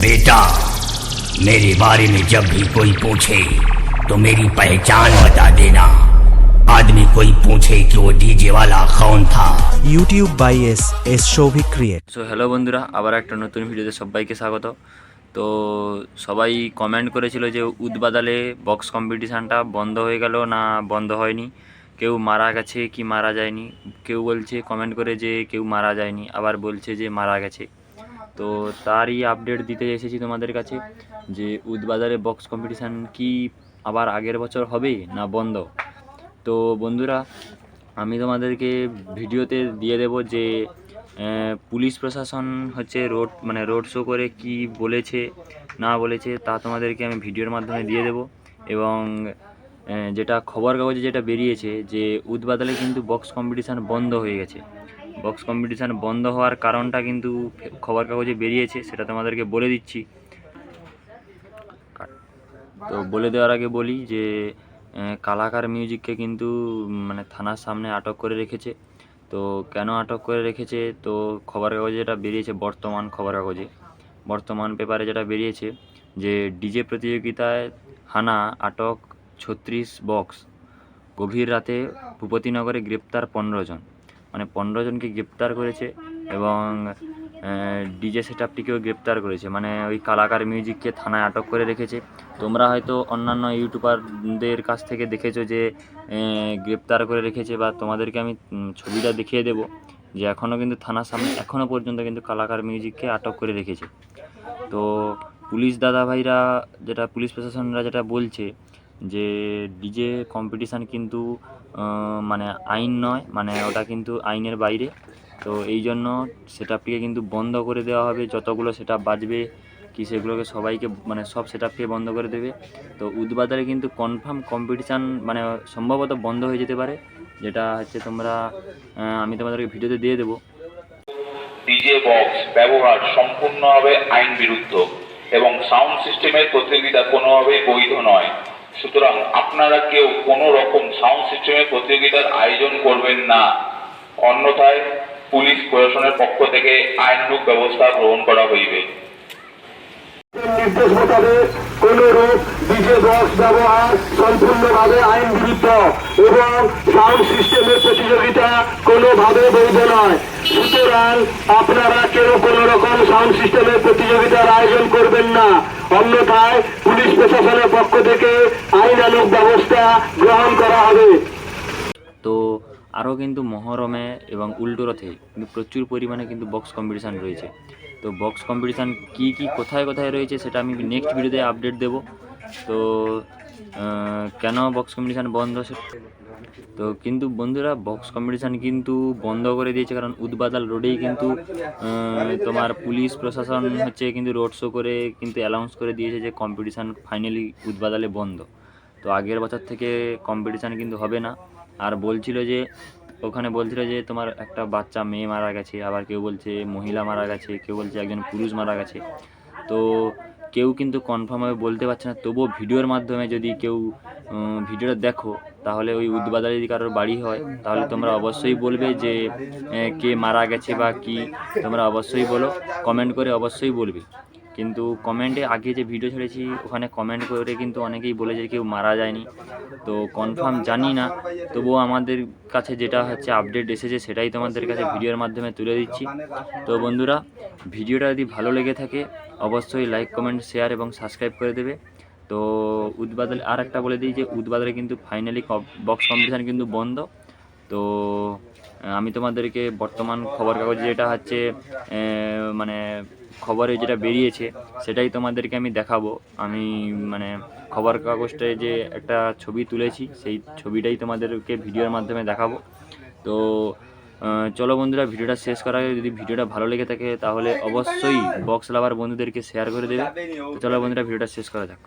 बेटा, मेरे बारे में जब भी कोई पूछे तो मेरी पहचान बता देना। आदमी कोई पूछे कि वो डीजे वाला कौन था। YouTube by S Shouvik create. So hello বন্ধুরা, আবার একটা নতুন ভিডিওতে সবাইকে স্বাগত। তো সবাই কমেন্ট করেছিল যে উদবাদালে বক্স কম্পিটিশানটা বন্ধ হয়ে গেল না বন্ধ হয়নি, কেউ মারা গেছে কি মারা যায়নি। কেউ বলছে কমেন্ট করে যে কেউ মারা যায়নি, আবার বলছে যে মারা গেছে। তো তারই আপডেট দিতে এসেছি তোমাদের কাছে যে উদবাদালে বক্স কম্পিটিশান কি আবার আগের বছর হবে না বন্ধ। তো বন্ধুরা, আমি তোমাদেরকে ভিডিওতে দিয়ে দেব যে পুলিশ প্রশাসন হচ্ছে রোড শো করে কি বলেছে না বলেছে তা তোমাদেরকে আমি ভিডিওর মাধ্যমে দিয়ে দেব। এবং যেটা খবর কাগজে যেটা বেরিয়েছে যে উদবাদালে কিন্তু বক্স কম্পিটিশান বন্ধ হয়ে গেছে। বক্স কম্পিটিশান বন্ধ হওয়ার কারণটা কিন্তু খবর কাগজে বেরিয়েছে, সেটা তোমাদেরকে বলে দিচ্ছি। তো বলে দেওয়ার আগে বলি যে কালাকার মিউজিককে কিন্তু থানার সামনে আটক করে রেখেছে। তো কেন আটক করে রেখেছে, তো খবর কাগজে যেটা বেরিয়েছে, বর্তমান পেপারে যেটা বেরিয়েছে যে ডিজে প্রতিযোগিতায় হানা আটক 36 বক্স, গভীর রাতে ভূপতিনগরে গ্রেপ্তার 15 জন, 15 জনকে গ্রেপ্তার করেছে এবং ডিজে সেটআপটিকেও গ্রেপ্তার করেছে। ওই কালাকার মিউজিককে থানায় আটক করে রেখেছে। তোমরা হয়তো অন্যান্য ইউটিউবারদের কাছ থেকে দেখেছো যে গ্রেপ্তার করে রেখেছে, বা তোমাদেরকে আমি ছবিটা দেখিয়ে দেব যে এখনও কিন্তু থানার সামনে এখনও পর্যন্ত কিন্তু কালাকার মিউজিককে আটক করে রেখেছে। তো পুলিশ দাদাভাইরা পুলিশ প্রশাসনরা যেটা বলছে যে ডিজে কম্পিটিশান কিন্তু আইন নয়, ওটা কিন্তু আইনের বাইরে। তো এই জন্য সেটআপটিকে কিন্তু বন্ধ করে দেওয়া হবে। যতগুলো সেটআপ বাজবে কি সেগুলোকে সবাইকে সব সেটআপকে বন্ধ করে দেবে। তো উদবাদালে কিন্তু কনফার্ম কম্পিটিশান সম্ভবত বন্ধ হয়ে যেতে পারে, যেটা হচ্ছে আমি তোমাদেরকে ভিডিওতে দিয়ে দেবো। ডিজে বক্স ব্যবহার সম্পূর্ণভাবে আইন বিরুদ্ধ এবং সাউন্ড সিস্টেমের প্রতিযোগিতা কোনোভাবেই বৈধ নয়। সুতরাং আপনারা কেউ কোনো রকম সাউন্ড সিস্টেমের প্রতিযোগিতার আয়োজন করবেন না, অন্যথায় পুলিশ প্রশাসনের পক্ষ থেকে আইনানুগ ব্যবস্থা গ্রহণ করা হইবে। নির্দেশ মোতাবেক কোন রূপ ডিজে বক্স ব্যবহার সম্পূর্ণভাবে আইন বিরুদ্ধ এবং সাউন্ড সিস্টেমের প্রতিযোগিতা কোনোভাবে বৈধ নয়। সুতরাং আপনারা কেউ কোনো রকম সাউন্ড সিস্টেমের প্রতিযোগিতার আয়োজন করবেন না, অন্যথায় পুলিশ প্রশাসনের পক্ষ থেকে আইনানুগ ব্যবস্থা গ্রহণ করা হবে। তো আরও কিন্তু মহরমে এবং উল্টো রথে কিন্তু প্রচুর পরিমাণে কিন্তু বক্স কম্পিটিশান রয়েছে। তো বক্স কম্পিটিশান কী কোথায় কোথায় রয়েছে সেটা আমি নেক্সট ভিডিওতে আপডেট দেব। তো কেন বক্স কম্পিটিশান বন্ধ, তো কিন্তু বন্ধুরা বক্স কম্পিটিশান কিন্তু বন্ধ করে দিয়েছে, কারণ উদবাদাল রোডেই কিন্তু তোমার পুলিশ প্রশাসন কিন্তু রোড শো করে কিন্তু অ্যানাউন্স করে দিয়েছে যে কম্পিটিশান ফাইনালি উদবাদালে বন্ধ। তো আগের বছর থেকে কম্পিটিশান কিন্তু হবে না। আর বলছিল যে তোমার একটা বাচ্চা মেয়ে মারা গেছে, আবার কেউ বলছে মহিলা মারা গেছে, কেউ বলছে একজন পুরুষ মারা গেছে। তো কেউ কিন্তু কনফার্মভাবে বলতে পারছে না। তবুও ভিডিওর মাধ্যমে যদি কেউ ভিডিওটা দেখো, তাহলে ওই উদবাদালে যদি কারোর বাড়ি হয় তাহলে তোমরা অবশ্যই বলবে যে কে মারা গেছে বা কি, তোমরা অবশ্যই বলো, কমেন্ট করে অবশ্যই বলবে। কিন্তু কমেন্টে আগে যে ভিডিও ছেড়েছি ওখানে কমেন্ট করে কিন্তু অনেকেই বলেছে কেউ মারা যায়নি। তো কনফার্ম জানি না, তবুও আমাদের কাছে যেটা আপডেট এসেছে সেটাই তোমাদের কাছে ভিডিওর মাধ্যমে তুলে দিচ্ছি। তো বন্ধুরা, ভিডিওটা যদি ভালো লেগে থাকে অবশ্যই লাইক, কমেন্ট, শেয়ার এবং সাবস্ক্রাইব করে দেবে। তো উদবাদালে আর একটা বলে দিই যে উদবাদালে কিন্তু ফাইনালি বক্স কম্পিটিশান কিন্তু বন্ধ। তো আমি তোমাদেরকে বর্তমান খবর কাগজে যেটা খবরে যেটা বেরিয়েছে সেটাই তোমাদেরকে আমি দেখাবো। আমি খবর কাগজটায় যে একটা ছবি তুলেছি সেই ছবিটাই তোমাদেরকে ভিডিওর মাধ্যমে দেখাবো। তো চলো বন্ধুরা, ভিডিওটা শেষ করার আগে যদি ভিডিওটা ভালো লেগে থাকে তাহলে অবশ্যই বক্স লাভার বন্ধুদেরকে শেয়ার করে দেবে। তো চলো বন্ধুরা, ভিডিওটা শেষ করা যাক।